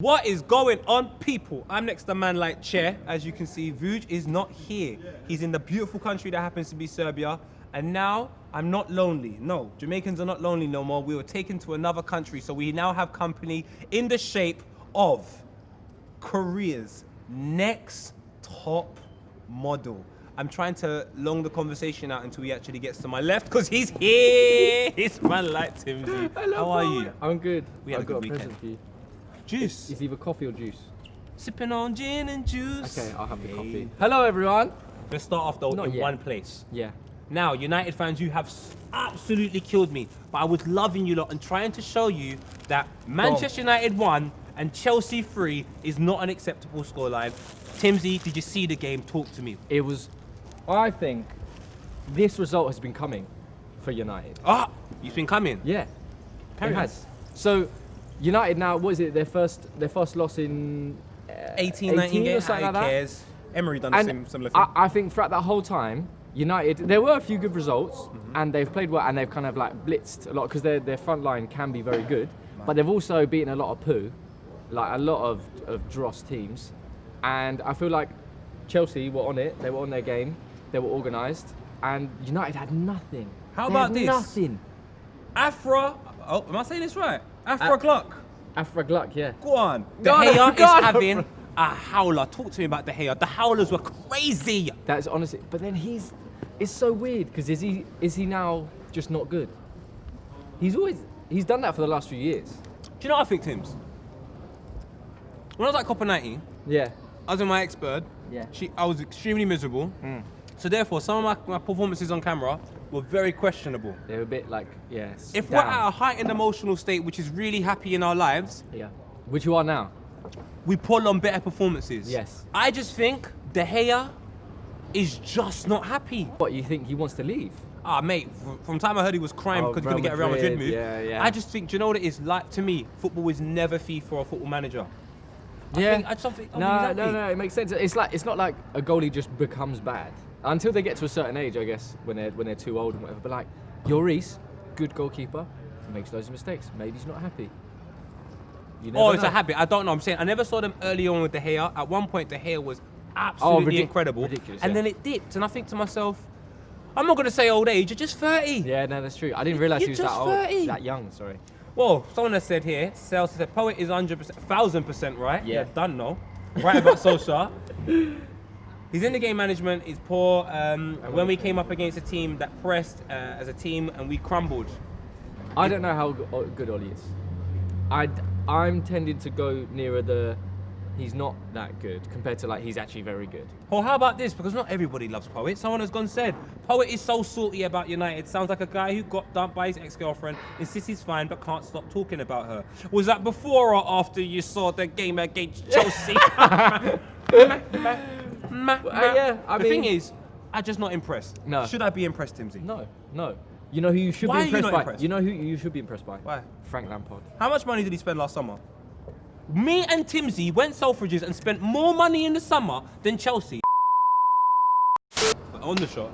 What is going on, people? I'm next to man like chair. As you can see, Vuj is not here. He's in the beautiful country that happens to be Serbia. And now I'm not lonely. No, Jamaicans are not lonely no more. We were taken to another country, so we now have company in the shape of Korea's next top model. I'm trying to long the conversation out until he actually gets to my left, because he's here. It's man like Timbsy. How are you? I'm good. We had a good got weekend. present for you. Juice. It's either coffee or juice. Sipping on gin and juice. Okay, I'll have the coffee. Hello, everyone. Let's start off though Not in yet. one place. Yeah. Now, United fans, you have absolutely killed me, but I was loving you lot and trying to show you that Manchester United 1 and Chelsea 3 is not an acceptable scoreline. Timbsy, did you see the game? Talk to me. It was. I think this result has been coming for United. Ah, you've been coming. Yeah. Carry It on. has. So, United now, what is it? Their first loss in 18, 19 or games, something who like that. cares? Emery done the And same similar thing. I think throughout that whole time, United, there were a few good results, and they've played well, and they've kind of like blitzed a lot because their front line can be very good, but they've also beaten a lot of poo, like a lot of dross teams, and I feel like Chelsea were on it. They were on their game. They were organised, and United had nothing. How They about had this? Nothing. Afra, oh, am I saying this right? Afra Gluck. Afra Gluck, yeah. Go on. De Go on, Gea go on. is having a howler. Talk to me about De Gea. The Howlers were crazy. That's honestly, but then it's so weird because is he now just not good? He's done that for the last few years. Do you know what I think, Tims? When I was at Copper 90, Yeah. I was in my ex-bird. Yeah. I was extremely miserable. So therefore, some of my performances on camera were very questionable. They were a bit like, yes. If we're at a heightened emotional state, which is really happy in our lives, Yeah. Which you are now. we pull on better performances. Yes. I just think De Gea is just not happy. What, you think he wants to leave? Ah, mate, from the time I heard he was crying Oh, because he couldn't get a Real Real Madrid Madrid, move, yeah. I just think, do you know what it is? Like, to me, football is never FIFA or a football manager. I just don't think, No, it makes sense. It's not like a goalie just becomes bad. Until they get to a certain age, I guess, when they're too old and whatever. But like, Lloris, good goalkeeper, makes loads of mistakes. Maybe he's not happy. You never Oh, it's know. a habit. I don't know. I'm saying I never saw them early on with De Gea. At one point, De Gea was absolutely incredible. Ridiculous, and yeah. then it dipped. And I think to myself, I'm not going to say old age, you're just 30. Yeah, no, that's true. I didn't realise he You're was that just old, 30. that young. Sorry. Well, someone has said here, Sales said, Poet is 100%, 1,000% right. Yeah. Done, no. Right about Sosa. He's in the game management, he's poor. When we came up against a team that pressed as a team and we crumbled. I don't know how good Ollie is. I'm tending to go nearer the he's not that good compared to like he's actually very good. Well, how about this? Because not everybody loves Poet. Someone has gone said, Poet is so salty about United. Sounds like a guy who got dumped by his ex-girlfriend, insists he's fine but can't stop talking about her. Was that before or after you saw the game against Chelsea? Yeah, I the mean- thing is, I'm just not impressed. No. Should I be impressed, Timbsy? No. You know who you should Why are be you impressed not by? impressed? You know who you should be impressed by? Why? Frank Lampard. How much money did he spend last summer? Me and Timbsy went Selfridges and spent more money in the summer than Chelsea. On the shot.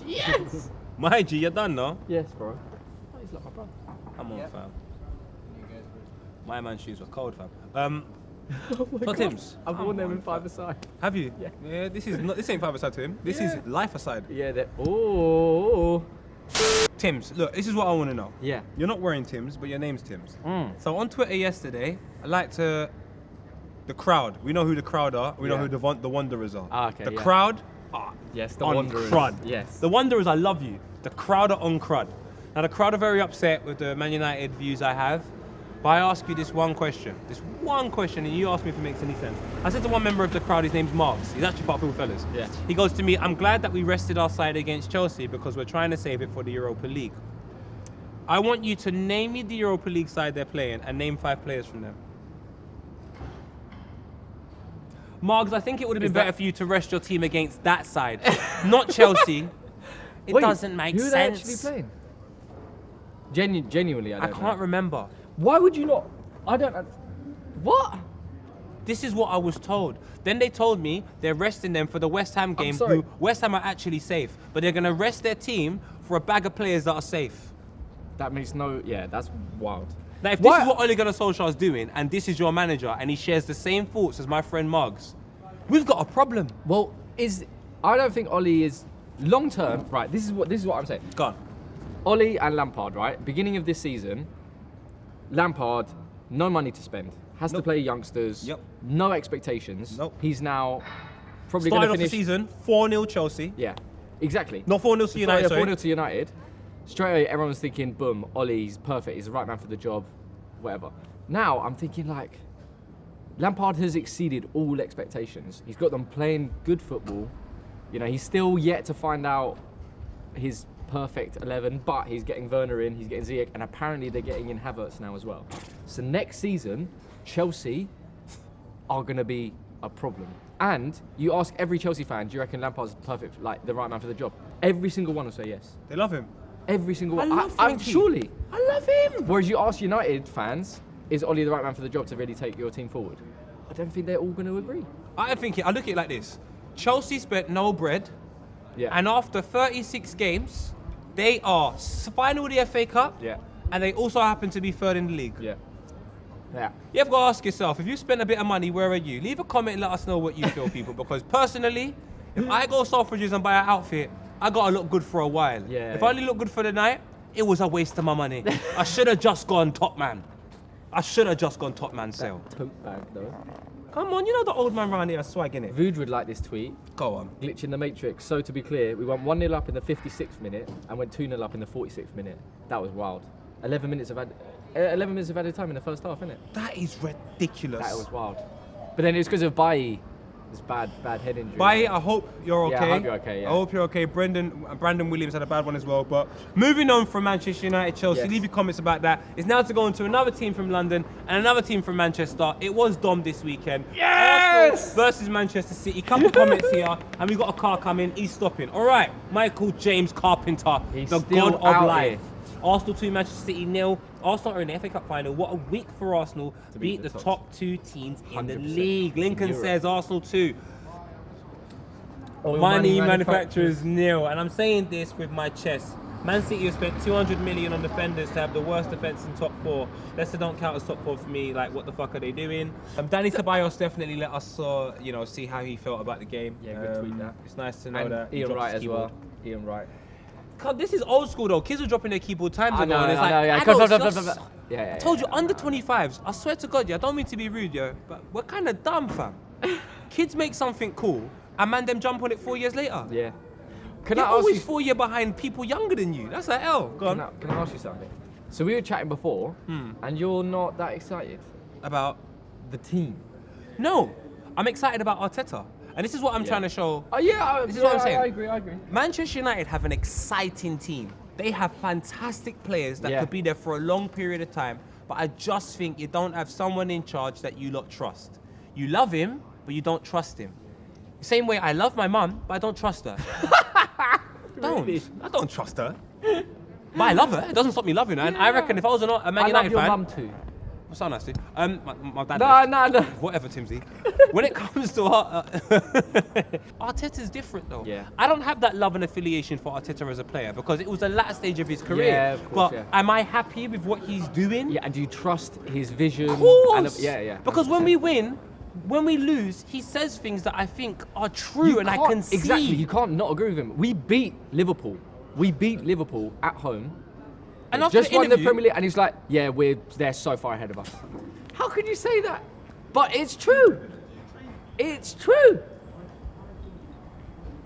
Yes! My G, you're done now. Yes, bro. Oh, he's like my brother. Come on, fam. My man's shoes were cold, fam. Oh my So God. Tims, I've come worn them on, in 5-a-side. have you? Yeah. This ain't 5-a-side to him. This Yeah. is life-a-side. Yeah, that. Oh. Tims, look, this is what I want to know. Yeah. You're not wearing Tims, but your name's Tims. Mm. So on Twitter yesterday, the crowd. We know who the crowd are. We know Yeah. who the Wanderers are. Ah, okay, The yeah. crowd are Yes, the on Wanderers. crud. Yes. The Wanderers, I love you. The crowd are on crud. Now the crowd are very upset with the Man United views I have. But I ask you this one question, and you ask me if it makes any sense. I said to one member of the crowd, his name's Marks. He's actually part of Football Fellas. Yeah. He goes to me, I'm glad that we rested our side against Chelsea because we're trying to save it for the Europa League. I want you to name me the Europa League side they're playing and name 5 players from them. Margs, I think it would have been better for you to rest your team against that side, not Chelsea. It Wait, doesn't make who sense. are they actually playing? Genuinely, I I don't know. can't remember. Why would you not? I don't. What? This is what I was told. Then they told me they're resting them for the West Ham game. sorry. Who West Ham are actually safe, but they're going to rest their team for a bag of players that are safe. That makes no. Yeah, that's wild. Now, if this is what Ole Gunnar Solskjaer is doing, and this is your manager, and he shares the same thoughts as my friend Muggs, we've got a problem. Well, I don't think Ollie is long term. Right. This is what I'm saying. Go on. Ollie and Lampard. Right. Beginning of this season, Lampard, no money to spend. Has to play youngsters. Yep. No expectations. Nope. He's now probably going Started to off the finish. season 4-0 Chelsea. Yeah. Exactly. Not 4-0 to United. 4-0 to United. Straight away, everyone was thinking, boom, Ollie's perfect. He's the right man for the job. Whatever. Now I'm thinking like, Lampard has exceeded all expectations. He's got them playing good football. You know, he's still yet to find out his perfect 11, but he's getting Werner in, he's getting Ziyech, and apparently they're getting in Havertz now as well. So next season, Chelsea are going to be a problem. And you ask every Chelsea fan, do you reckon Lampard's perfect, like the right man for the job? Every single one will say yes. They love him. Every single one. I love Frankie. Surely. I love him. Whereas you ask United fans, is Ollie the right man for the job to really take your team forward? I don't think they're all going to agree. I look at it like this. Chelsea spent no bread, and after 36 games, they are final of the FA Cup, and they also happen to be third in the league. Yeah. You have got to ask yourself, if you spend a bit of money, where are you? Leave a comment and let us know what you feel, people, because personally, if I go Selfridges and buy an outfit, I got to look good for a while. If I only look good for the night, it was a waste of my money. I should have just gone top man. Sale. Tote bag though. Come on, you know the old man round here swagging it. Vuj would like this tweet. Go on. Glitch in the matrix. So to be clear, we went 1-0 up in the 56th minute and went 2-0 up in the 46th minute. That was wild. 11 minutes of added time in the first half, innit? That is ridiculous. That was wild. But then it's because of Bailly. This bad head injury. Bailly, I hope you're okay. Yeah, I hope you're okay, yeah. I hope you're okay. Brandon Williams had a bad one as well. But moving on from Manchester United, Chelsea, leave your comments about that. It's now to go on to another team from London and another team from Manchester. It was Dom this weekend. Yes! Arsenal versus Manchester City. Couple comments here, and we've got a car coming. He's stopping. All right, Michael James Carpenter, the god of life. Here. Arsenal 2, Manchester City 0. Arsenal are in the FA Cup final. What a week for Arsenal to beat the top two teams in the league. Lincoln says Arsenal 2. Money manufacturers 0. And I'm saying this with my chest. Man City have spent 200 million on defenders to have the worst defence in top 4. Leicester don't count as top 4 for me. Like, what the fuck are they doing? Danny Ceballos definitely let us, see how he felt about the game. Yeah, good tweet that. It's nice to know And that. Ian Wright as well. Ian Wright. God, this is old school though. Kids were dropping their keyboard times ago. I And it's know, like, adults, yeah. I told you, under 25s. I swear to God, I don't mean to be rude, but we're kind of dumb, fam. Kids make something cool, and man, them jump on it 4 years later. Yeah. You're always 4 years behind people younger than you. That's like hell. Go on. Can I ask you something? So we were chatting before, and you're not that excited About the team. No, I'm excited about Arteta. And this is what I'm trying to show. Oh yeah, this is what I'm saying. I agree. Manchester United have an exciting team. They have fantastic players that could be there for a long period of time. But I just think you don't have someone in charge that you lot trust. You love him, but you don't trust him. Same way I love my mum, but I don't trust her. Really? I don't trust her. But I love her. It doesn't stop me loving her. And I recken if I was a Man United fan... I love your mum too. What's so nasty? My dad. No. Whatever, Timbsy. When it comes to Arteta's different though. Yeah. I don't have that love and affiliation for Arteta as a player because it was the latter stage of his career. Yeah, of course, but am I happy with what he's doing? Yeah, and do you trust his vision? Of course. Yeah. Because when we win, when we lose, he says things that I think are true and I can see. Exactly, you can't not agree with him. We beat Liverpool. At home. And after just the won the interview, Premier League, and he's like, "Yeah, they're so far ahead of us." How can you say that? But it's true. It's true.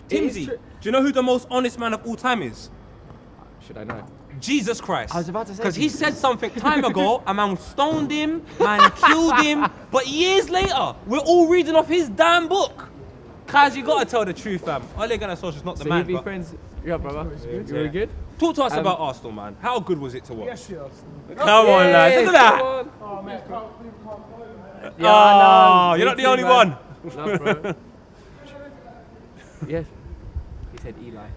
Timbsy, do you know who the most honest man of all time is? Should I know? Jesus Christ. I was about to say. Because he said something time ago, a man stoned him, man killed him, but years later, we're all reading off his damn book. Kaz, you gotta tell the truth, fam. Ole Gunnar Solskjaer's not the man. So you be friends? Yeah, brother. You really good? Talk to us about Arsenal, man. How good was it to watch? Yes. Come on, lads. Look at that. Oh, man. Oh, you're not the only one. No, bro. Yes. He said Eli.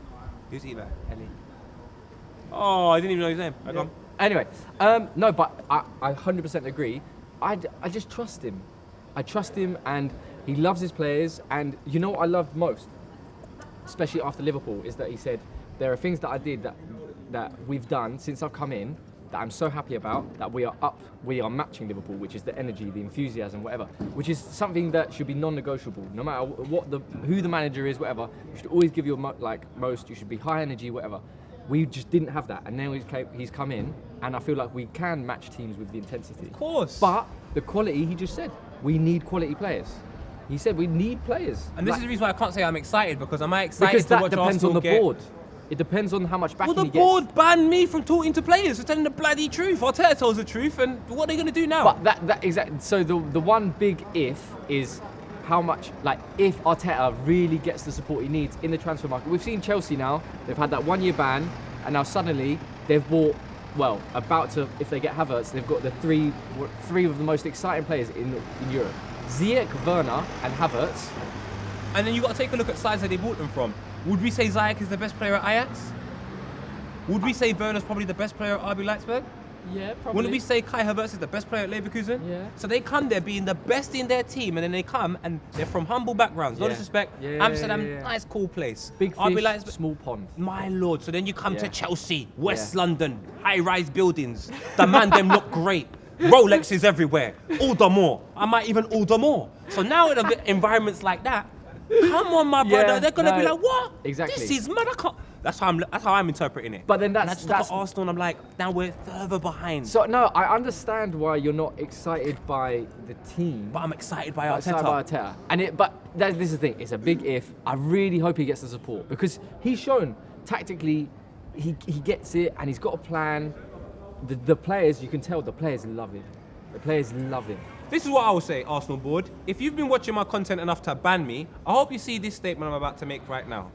Who's Eli? Ellie. Oh, I didn't even know his name. Hang on. Anyway, no, but I 100% agree. I just trust him. I trust him, and he loves his players. And you know what I loved most, especially after Liverpool, is that he said there are things that I did that we've done since I've come in that I'm so happy about, that we are matching Liverpool, which is the energy, the enthusiasm, whatever, which is something that should be non-negotiable. No matter who the manager is, whatever, you should always give your most. You should be high energy, whatever. We just didn't have that, and now he's come in, and I feel like we can match teams with the intensity. Of course. But the quality, he just said, we need quality players. He said we need players. And this is the reason why I can't say I'm excited, because am I excited because to that watch depends Arsenal on the get... board. It depends on how much backing Well, he the gets. board banned me from talking to players, for telling the bloody truth. Arteta tells the truth, and what are they going to do now? But that exactly. So the one big if is how much, like, if Arteta really gets the support he needs in the transfer market. We've seen Chelsea now. They've had that 1 year ban, and now suddenly they've bought. Well, about to, if they get Havertz, they've got the three of the most exciting players in Europe: Ziyech, Werner, and Havertz. And then you got to take a look at sides that they bought them from. Would we say Ziyech is the best player at Ajax? Would we say Werner's probably the best player at RB Leipzig? Yeah, probably. Wouldn't we say Kai Havertz is the best player at Leverkusen? Yeah. So they come there being the best in their team, and then they come and they're from humble backgrounds. No Yeah. disrespect. Yeah, Amsterdam, yeah, yeah. nice, cool place. Big RB fish, Leipzig, small pond. my lord. So then you come to Yeah. Chelsea, West Yeah. London, high-rise buildings. The man them look great. Rolexes everywhere. Order more. I might even order more. So now in environments like that, come on, my brother. Yeah, They're gonna be no, like, what? exactly. This is mad. I can't. That's how I'm interpreting it. But then And I that's just look at Arsenal and I'm like, now we're further behind. So no, I understand why you're not excited by the team. But I'm excited by But Arteta. excited by Arteta. This is the thing. It's a big if. I really hope he gets the support, because he's shown tactically he gets it, and he's got a plan. The players, you can tell the players love him. The players love him. This is what I will say, Arsenal board. If you've been watching my content enough to ban me, I hope you see this statement I'm about to make right now.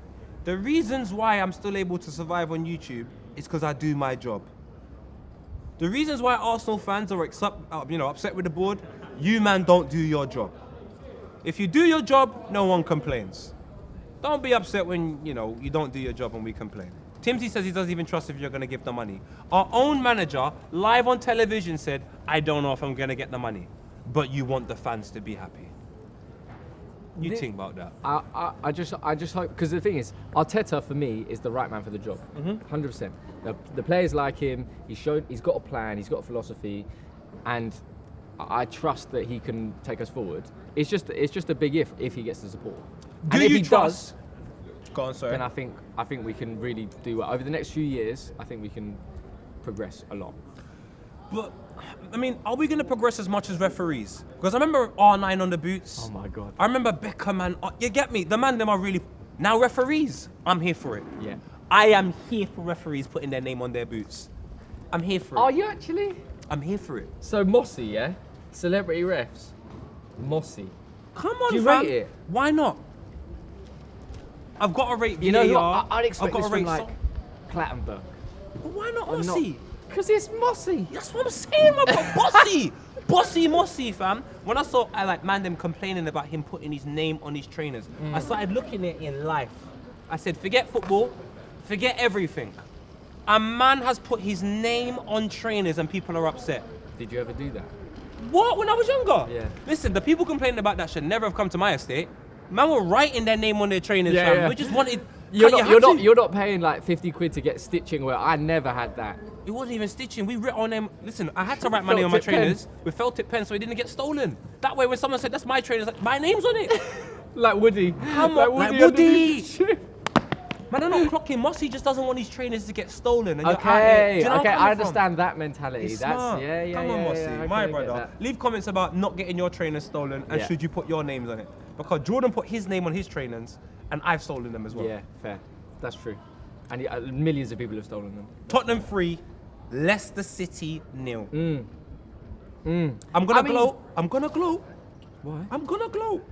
The reasons why I'm still able to survive on YouTube is because I do my job. The reasons why Arsenal fans are upset with the board, you man don't do your job. If you do your job, no one complains. Don't be upset when you don't do your job and we complain. Timbsy says he doesn't even trust if you're going to give the money. Our own manager, live on television, said, I don't know if I'm going to get the money, but you want the fans to be happy. You think about that? I just hope, because the thing is, Arteta for me is the right man for the job, 100%. The players like him. He's got a plan. He's got a philosophy, and I trust that he can take us forward. It's just a big if he gets the support. Do if you he trust? Go on, does, sorry. then I think we can really do well over the next few years. I think we can progress a lot. But I mean, are we going to progress as much as referees? Because I remember R9 on the boots. Oh my God. I remember Beckham, man. You get me? The man them are really... Now referees, I'm here for it. Yeah. I am here for referees putting their name on their boots. I'm here for it. Are you actually? I'm here for it. So Mossy, yeah? Celebrity refs. Mossy. Come on, Do you fam. rate it? Why not? I've got to rate VAR. You know who I'd expect I've got this to from, rate like, Clattenburg. But why not I'm not- Mossy? Because it's Mossy. That's what I'm saying, my bro. Bossy. Bossy Mossy, fam. When I saw man them complaining about him putting his name on his trainers, I started looking at it in life. I said, forget football, forget everything. A man has put his name on trainers and people are upset. Did you ever do that? What? When I was younger? Yeah. Listen, the people complaining about that should never have come to my estate. Man were writing their name on their trainers, Yeah, fam. yeah. We just wanted... You're not paying like 50 quid to get stitching. Where I never had that. It wasn't even stitching. We wrote our name. Listen, I had to write money on my Felt tip pen. trainers with felt tip pen so it didn't get stolen. That way, when someone said that's my trainers, like, my name's on it. Like Woody. Come on, like Woody. underneath the shit. Man, I'm not clocking. Mossy just doesn't want his trainers to get stolen. And you're out here. Okay, Do you know where I'm okay, I coming from? understand that mentality. It's That's smart. yeah. Come on, Mossy, okay, my I get brother. that. Leave comments about not getting your trainers stolen and Yeah. should you put your names on it. Because Jordan put his name on his trainers and I've stolen them as well. Yeah, fair. That's true. And millions of people have stolen them. Tottenham 3, Leicester City 0. Mm. I'm gonna I mean- gloat. I'm gonna gloat. Why? I'm gonna gloat.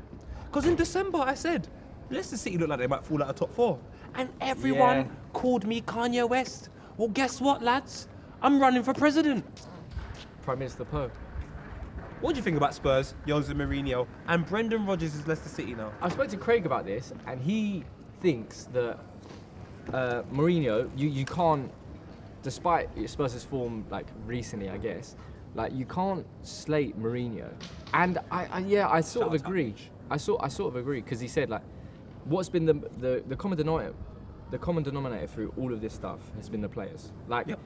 Because in December I said, Leicester City look like they might fall out of top 4. And everyone Yeah. called me Kanye West. Well, guess what, lads? I'm running for president. Prime Minister Poe. What do you think about Spurs, Jose Mourinho, and Brendan Rodgers is Leicester City now? I spoke to Craig about this, and he thinks that Mourinho, you can't, despite Spurs' form like recently, I guess, like you can't slate Mourinho. And I sort of Shoutout agree. Vuj. I sort of agree because he said like, what's been the common denominator through all of this stuff has been the players. Like, Yep.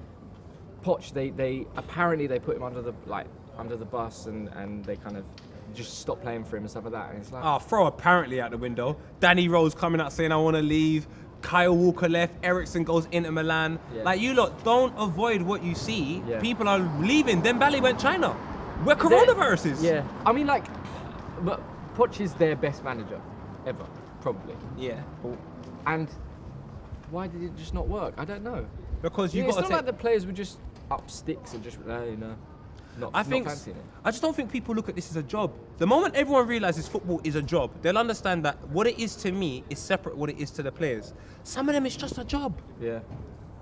Poch, they apparently they put him under the bus and they kind of just stopped playing for him and stuff like that. And it's like, Oh, throw apparently out the window. Danny Rose coming out saying I want to leave. Kyle Walker left. Ericsson goes into Milan. Yeah. Like, you lot don't avoid what you see. Yeah. People are leaving. Dembele went China. Where coronavirus is. yeah. I mean, like, but Poch is their best manager ever, probably. Yeah. And why did it just not work? I don't know. Because you It's got not to like the players were just up sticks and just, not fancying it. I just don't think people look at this as a job. The moment everyone realizes football is a job, they'll understand that what it is to me is separate what it is to the players. Some of them, it's just a job. Yeah.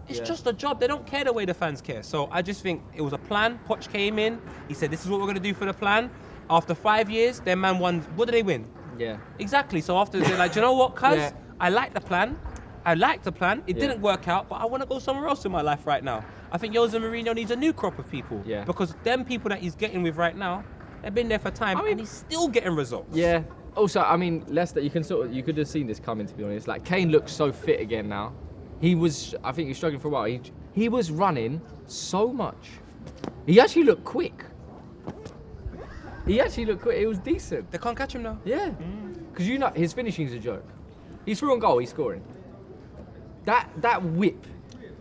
It's Yeah. just a job. They don't care the way the fans care. So I just think it was a plan. Poch came in. He said, this is what we're going to do for the plan. After 5 years, their man won. What did they win? Yeah. Exactly. So after they're like, do you know what, cuz? Yeah. I like the plan. It Yeah. didn't work out, but I want to go somewhere else in my life right now. I think Jose Mourinho needs a new crop of people. Yeah. Because them people that he's getting with right now, they've been there for time, I mean- and he's still getting results. Yeah. Also, I mean, Leicester, you could have seen this coming, to be honest. Like, Kane looks so fit again now. I think he was struggling for a while. He was running so much. He actually looked quick. It was decent. They can't catch him now. Yeah. Because his finishing's a joke. He's through on goal, he's scoring. That whip.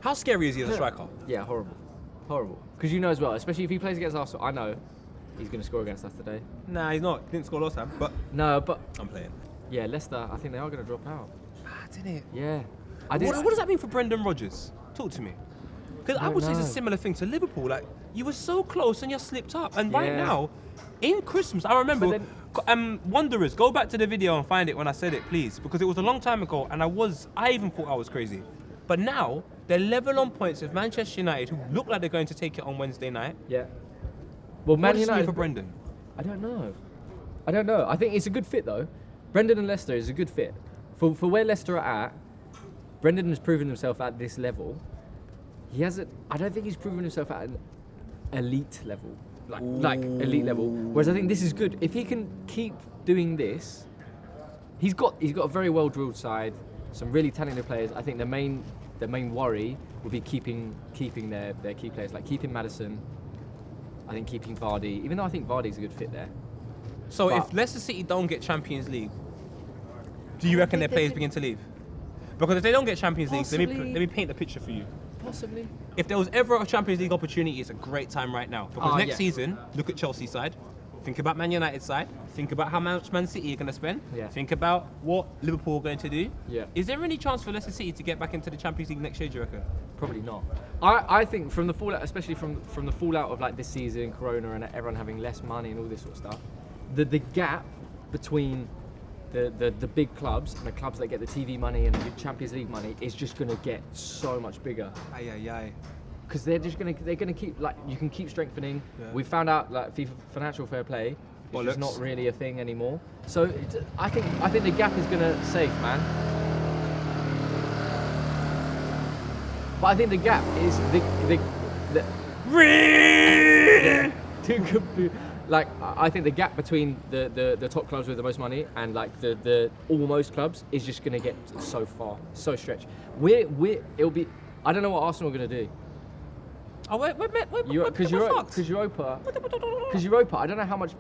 How scary is he as a striker? Yeah, horrible. Because you know as well, especially if he plays against Arsenal, I know he's going to score against us today. Nah, he's not. He didn't score last time, but No, but I'm playing. yeah, Leicester, I think they are going to drop out. Didn't it? Yeah. What does that mean for Brendan Rodgers? Talk to me. Because I don't would say it's a know. similar thing to Liverpool. Like, you were so close and you slipped up. And right Yeah. now, in Christmas, I remember, But Wanderers, go back to the video and find it when I said it, please. Because it was a long time ago and I even thought I was crazy. But now, they're level on points with Manchester United, who look like they're going to take it on Wednesday night. Yeah. Well, Man What does this mean United for Brendan? I don't know. I think it's a good fit though. Brendan and Leicester is a good fit. For where Leicester are at, Brendan has proven himself at this level. I don't think he's proven himself at an elite level. Like elite level. Whereas I think this is good. If he can keep doing this, he's got a very well drilled side, some really talented players. I think the main worry would be keeping their key players, like keeping Maddison. I think keeping Vardy, even though I think Vardy's a good fit there. So But- if Leicester City don't get Champions League, do you reckon their players begin to leave? Because if they don't get Champions League, let Possibly. me paint the picture for you. Possibly. If there was ever a Champions League opportunity, it's a great time right now. Because next Yeah. season, look at Chelsea side, think about Man United side, think about how much Man City are going to spend, Yeah. think about what Liverpool are going to do. Yeah. Is there any chance for Leicester City to get back into the Champions League next year, do you reckon? Probably not. I think from the fallout, especially from the fallout of like this season, Corona, and everyone having less money and all this sort of stuff, the gap between the big clubs and the clubs that get the TV money and the Champions League money is just going to get so much bigger. Aye. Because they're gonna keep, like, you can keep strengthening. Yeah. We found out like FIFA financial fair play is just Bollocks. not really a thing anymore. So I think the gap is gonna safe, man. But I think the gap is like I think the gap between the top clubs with the most money and like the almost clubs is just gonna get so far, so stretched. It'll be. I don't know what Arsenal are gonna do. Oh, we're Because Europa, I don't know how much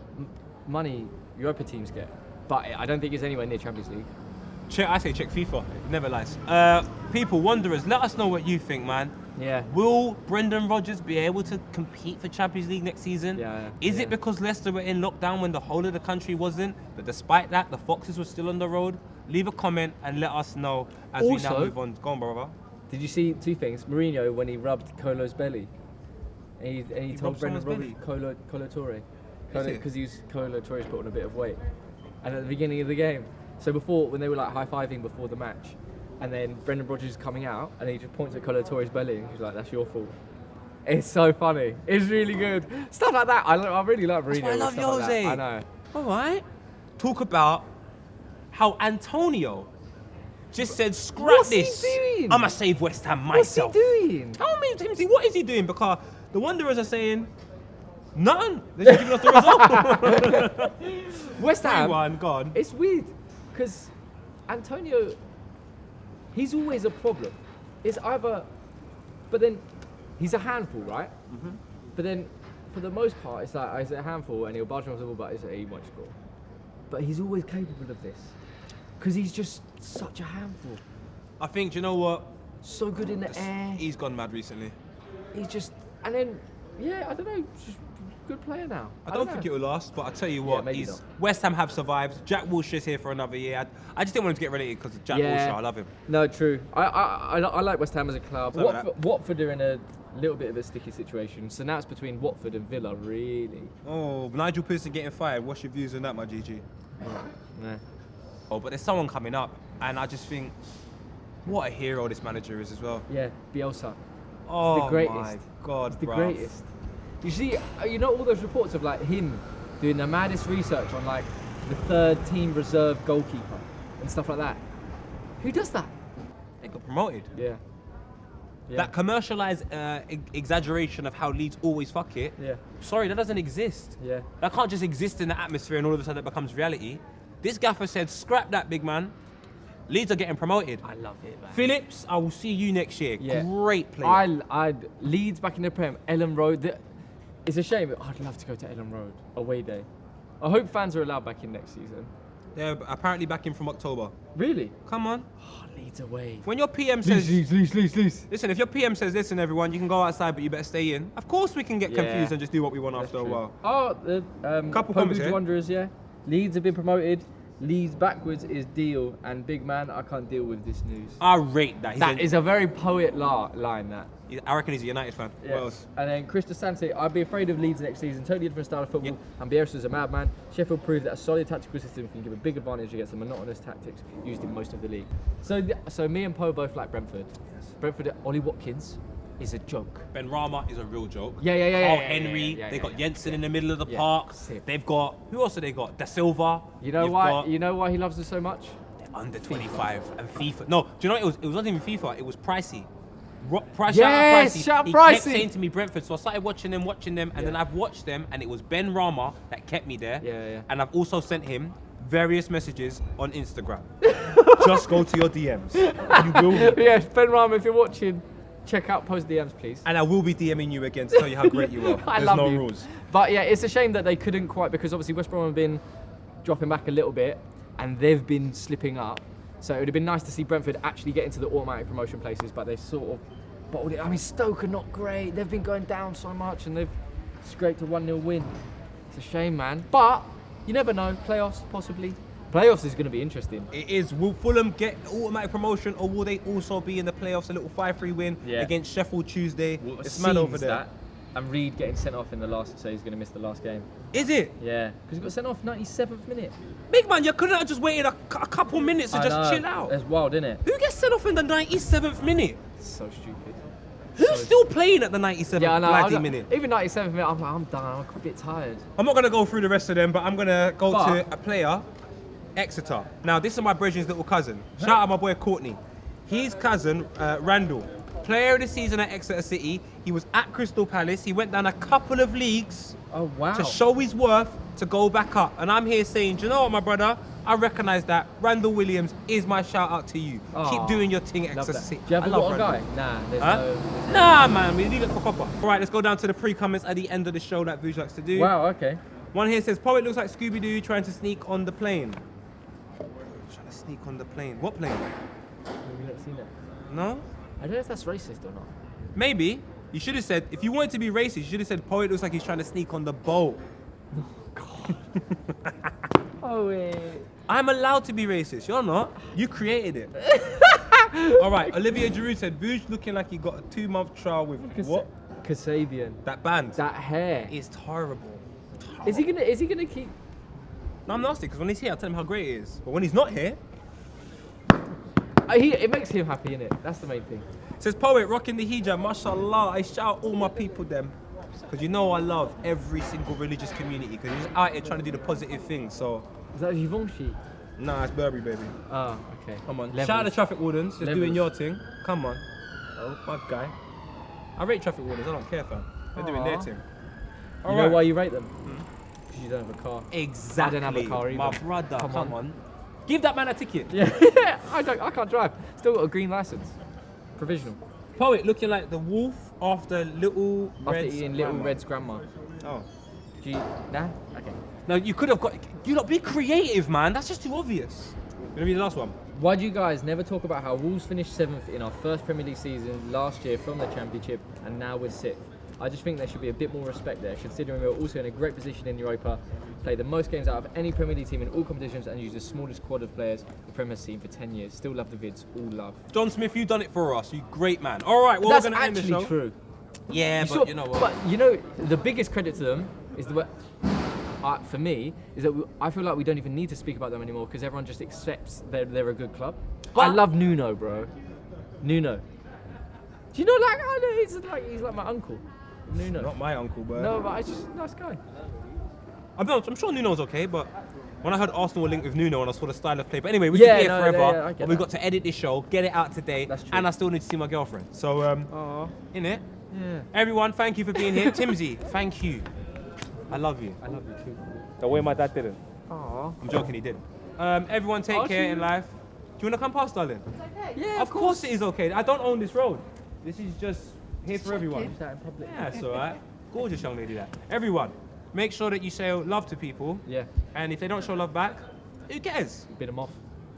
money Europa teams get, but I don't think it's anywhere near Champions League. I say check FIFA, it never lies. People, Wanderers, let us know what you think, man. Yeah. Will Brendan Rodgers be able to compete for Champions League next season? Yeah, Is yeah. it because Leicester were in lockdown when the whole of the country wasn't? But despite that, the Foxes were still on the road? Leave a comment and let us know as we now Also- move on. Go on, brother. Did you see two things? Mourinho when he rubbed Colo's belly, and he told rubbed Brendan someone's Rodgers Colo Torre, Is it? because Colo Torre's put on a bit of weight, and at the beginning of the game, so before when they were like high fiving before the match, and then Brendan Rodgers is coming out and he just points at Colo Torre's belly and he's like, "That's your fault." It's so funny. It's really good stuff like that. I really like Mourinho. That's why I with love stuff like that. Jose. I know. All right. Talk about how Antonio just said, scrap What's he this. doing? I'm going to save West Ham What's he myself. doing? Tell me, Timbsy, what is he doing? Because the Wanderers are saying, nothing. They're just giving us the result. West Ham. 3-1, gone. It's weird because Antonio, he's always a problem. It's either, but then he's a handful, right? But then, for the most part, it's like he's a handful, and he'll barge off the ball, but he won't score. But he's always capable of this, because he's just such a handful. I think, do you know what? So good in the air. He's gone mad recently. He's just, and then, yeah, I don't know, just a good player now. I don't think it will last, but I tell you what, maybe not. West Ham have survived. Jack Wilshere's here for another year. I just didn't want him to get relegated because of Jack Wilshere. I love him. No, true. I like West Ham as a club. Watford are in a little bit of a sticky situation. So now it's between Watford and Villa, really. Oh, Nigel Pearson getting fired. What's your views on that, my GG? No. Oh, but there's someone coming up, and I just think, what a hero this manager is as well. Yeah, Bielsa. Oh, He's the greatest. my God, He's the greatest. You see, you know all those reports of like him doing the maddest research on like the third team reserve goalkeeper and stuff like that. Who does that? They got promoted. Yeah. That commercialized exaggeration of how Leeds always fuck it. Yeah. Sorry, that doesn't exist. Yeah. That can't just exist in the atmosphere and all of a sudden it becomes reality. This gaffer said, scrap that, big man. Leeds are getting promoted. I love it, man. Phillips, I will see you next year. Yeah. Great player. Leeds back in the Prem, Ellen Road. It's a shame. I'd love to go to Ellen Road, away day. I hope fans are allowed back in next season. They're apparently back in from October. Really? Come on. Oh, Leeds away. When your PM says... Leeds. Listen, if your PM says, listen, everyone, you can go outside, but you better stay in. Of course we can get confused and just do what we want after a while. Oh, the Couple comments here. Wanderers, yeah. Leeds have been promoted. Leeds backwards is deal. And big man, I can't deal with this news. I rate that. That is a very poet line, that. I reckon he's a United fan. Yeah. What else? And then Chris DeSante, I'd be afraid of Leeds next season. Totally different style of football. And Bielsa's a madman. Sheffield proved that a solid tactical system can give a big advantage against the monotonous tactics used in most of the league. So me and Poe both like Brentford. Yes. Brentford, Ollie Watkins is a joke. Ben Rama is a real joke. Yeah. Carl Henry. They got Jensen in the middle of the park. Sick. They've got, who else have they got? Da Silva. You know why? You know why he loves us so much? They're under 25 and FIFA. No, do you know what? It was not even FIFA. It was Pricey. Shout He Pricey. kept saying to me Brentford, so I started watching them, and then I've watched them, and it was Ben Rama that kept me there. Yeah. And I've also sent him various messages on Instagram. Just go to your DMs. You will. Yes, Ben Rama, if you're watching, check out Post DMs, please. And I will be DMing you again to tell you how great you are. I There's love no you. rules. But yeah, it's a shame that they couldn't quite, because obviously West Brom have been dropping back a little bit, and they've been slipping up. So it would have been nice to see Brentford actually get into the automatic promotion places, but they sort of bottled it. I mean, Stoke are not great. They've been going down so much, and they've scraped a 1-0 win. It's a shame, man. But you never know. Playoffs, possibly. Playoffs is going to be interesting. It is. Will Fulham get automatic promotion, or will they also be in the playoffs? A little 5-3 win against Sheffield Tuesday. It's mad over there. And Reed getting sent off in the last, so he's going to miss the last game. Is it? Yeah, because he got sent off 97th minute. Big man, you couldn't have just waited a couple minutes to just chill out. That's wild, isn't it? Who gets sent off in the 97th minute? It's so stupid. Who's still playing at the 97th, 90th minute? Even 97th minute, I'm like, I'm done. I'm a bit tired. I'm not going to go through the rest of them, but I'm going to go to a player, Exeter. Now, this is my brethren's little cousin. Shout out my boy Courtney. His cousin, Randall. Player of the season at Exeter City. He was at Crystal Palace. He went down a couple of leagues to show his worth to go back up. And I'm here saying, do you know what, my brother? I recognise that. Randall Williams is my shout out to you. Keep doing your thing at Exeter City. Do you have a little guy? Nah, there's no... Nah, man, we need it for copper. All right, let's go down to the pre-comments at the end of the show that Vuj likes to do. Wow, okay. One here says, Poet looks like Scooby-Doo trying to sneak on the plane. Trying to sneak on the plane. What plane? Have you not seen it? No? I don't know if that's racist or not. Maybe. You should have said, if you wanted to be racist, you should have said, Poet looks like he's trying to sneak on the boat. Oh, God. Oh, wait. I'm allowed to be racist. You're not. You created it. All right. Olivia Giroud said, Vuj looking like he got a 2-month trial with what? Kasabian. That band. That hair. It's horrible. Is he gonna keep? No, I'm nasty because when he's here, I tell him how great he is. But when he's not here, It makes him happy, innit? That's the main thing. says Poet rocking the hijab. Mashallah. I shout all my people them. Because you know I love every single religious community. Because he's out here trying to do the positive thing. So. Is that Givenchy? Nah, it's Burberry, baby. Oh, okay. Come on. Levels. Shout out the traffic wardens. Just Levels. doing your thing. Come on. Oh, my guy. I rate traffic wardens. I don't care, fam. They're doing their thing. You know why you rate them? Because you don't have a car. Exactly. I don't have a car either. My brother, come on. Give that man a ticket. Yeah. I can't drive. Still got a green license. Provisional. Poet looking like the wolf after Little After Red's eating Little grandma. Red's grandma. Oh. Do you, nah? Okay. No, you could have got. You lot be creative, man. That's just too obvious. Gonna be the last one. Why do you guys never talk about how Wolves finished 7th in our first Premier League season last year from the Championship and now we're 6th? I just think there should be a bit more respect there, considering we're also in a great position in Europa, play the most games out of any Premier League team in all competitions and use the smallest squad of players the Premier has seen for 10 years. Still love the vids, all love. John Smith, you done it for us. You great man. All right, well, That's we're gonna end the actually show. true. Yeah, but you know what? But you know, the biggest credit to them is for me, is that I feel like we don't even need to speak about them anymore because everyone just accepts they're a good club. But I love Nuno, bro. Nuno. Do you know, like, I know he's like my uncle. Nuno. Not my uncle, but No, but he's just a nice guy. I'm sure Nuno's okay, but when I heard Arsenal were linked with Nuno and I saw the style of play, but anyway, we could be here forever. I get But we that. got to edit this show, get it out today, That's true. and I still need to see my girlfriend. So, Aw. in it. Yeah. Everyone, thank you for being here. Timsy, thank you. I love you. I love you too. The way my dad didn't. Aw. I'm joking, he did. Everyone, take care in life. Do you want to come past, darling? Yeah, Of course it is okay. I don't own this road. This is just here for everyone. Keep that in public. Yeah, it's alright. Gorgeous young lady, that. Everyone, make sure that you say love to people. Yeah. And if they don't show love back, who cares? Bit them off.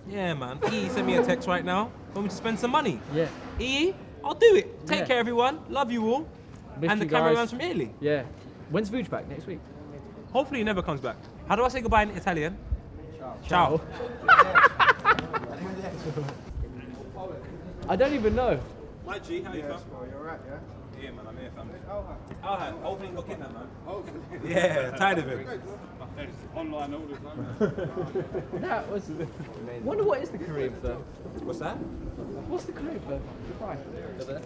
Yeah, man. E sent me a text right now. Want me to spend some money? Yeah. E, I'll do it. Take Yeah. care, everyone. Love you all. Miss And the you guys. cameraman's from Italy. Yeah. When's Vuj back? Next week? Hopefully he never comes back. How do I say goodbye in Italian? Ciao. I don't even know. Hi G, how you fam? You're right, yeah? Yeah, man, I'm here, family. Oh, Hopefully he got kidnapped, man. hopefully. Yeah, tired of him. Online all the time. That was. Wonder what is the Korean for? What's that? What's the Korean for? Goodbye.